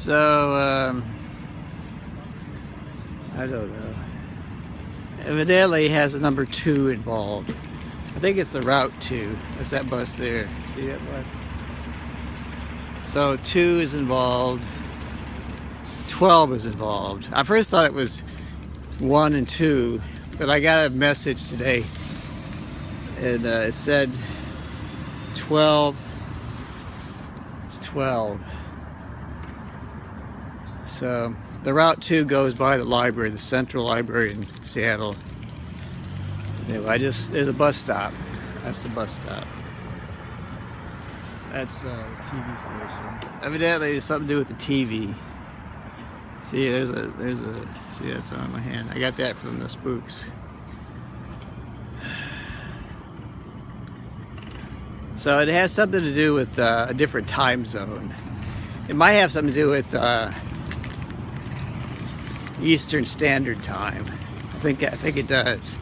So, I don't know. Evidently has a number 2 involved. I think it's the Route 2. That's that bus there. See that bus? So 2 is involved. 12 is involved. I first thought it was 1 and 2, but I got a message today, and it said 12. It's 12. So the Route 2 goes by the library, the Central Library in Seattle. Anyway, there's a bus stop. That's the bus stop. That's a TV station. Evidently, there's something to do with the TV. See, see, that's on my hand. I got that from the spooks. So it has something to do with a different time zone. It might have something to do with Eastern Standard Time. I think it does.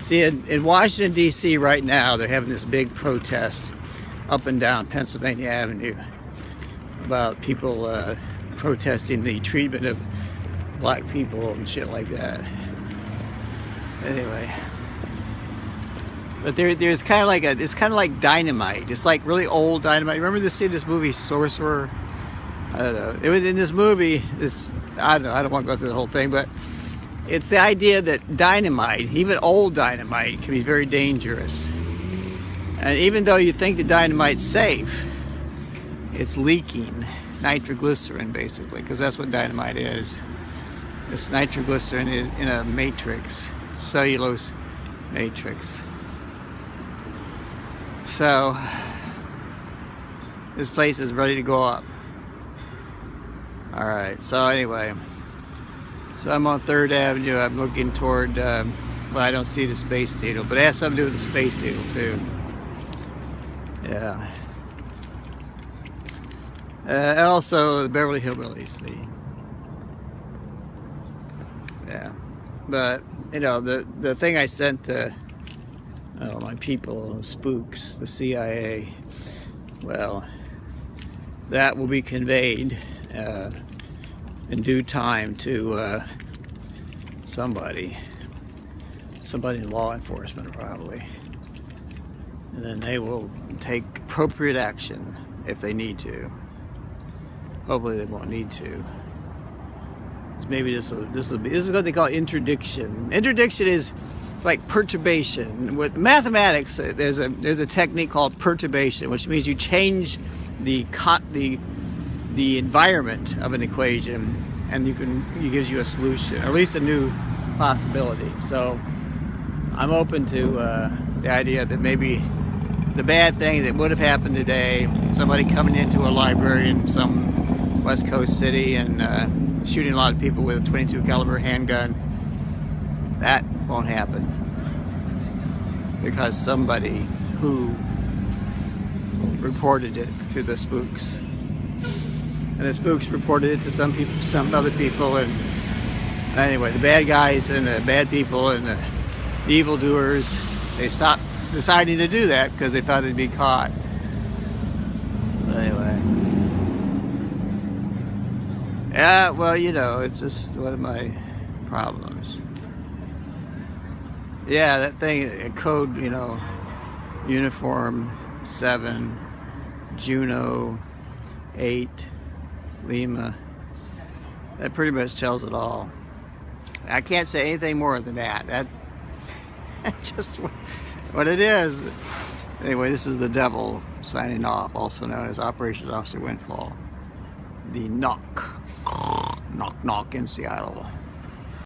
See, in Washington, D.C. right now, they're having this big protest up and down Pennsylvania Avenue about people protesting the treatment of black people and shit like that. Anyway, but there's kind of like it's kind of like dynamite. It's like really old dynamite. Remember this movie Sorcerer? I don't know. It was in this movie. I don't want to go through the whole thing, but it's the idea that dynamite, even old dynamite, can be very dangerous. And even though you think the dynamite's safe, it's leaking nitroglycerin, basically, because that's what dynamite is. This nitroglycerin is in a matrix, cellulose matrix. So this place is ready to go up. All right, so anyway, so I'm on 3rd Avenue. I'm looking toward, well, I don't see the Space Needle, but it has something to do with the Space Needle too. Yeah. And also the Beverly Hillbillies, see. Yeah. But, you know, the thing I sent to my people, spooks, the CIA, well, that will be conveyed in due time to somebody in law enforcement probably, and then they will take appropriate action if they need to. Hopefully they won't need to. Maybe this is what they call interdiction. Interdiction is like perturbation. With mathematics, there's a technique called perturbation, which means you change the environment of an equation, and it gives you a solution, or at least a new possibility. So I'm open to the idea that maybe the bad thing that would have happened today, somebody coming into a library in some West Coast city and shooting a lot of people with a .22 caliber handgun, that won't happen, because somebody who reported it to the spooks. And the spooks reported it to some people, some other people, and anyway, the bad guys and the bad people and the evildoers, they stopped deciding to do that because they thought they'd be caught. But anyway, yeah, well, you know, it's just one of my problems. Yeah, that thing, code, you know, uniform 7, Juno 8, Lima, that pretty much tells it all. I can't say anything more than that. That's just what it is. Anyway, this is the devil signing off, also known as Operations Officer Windfall. The knock in Seattle.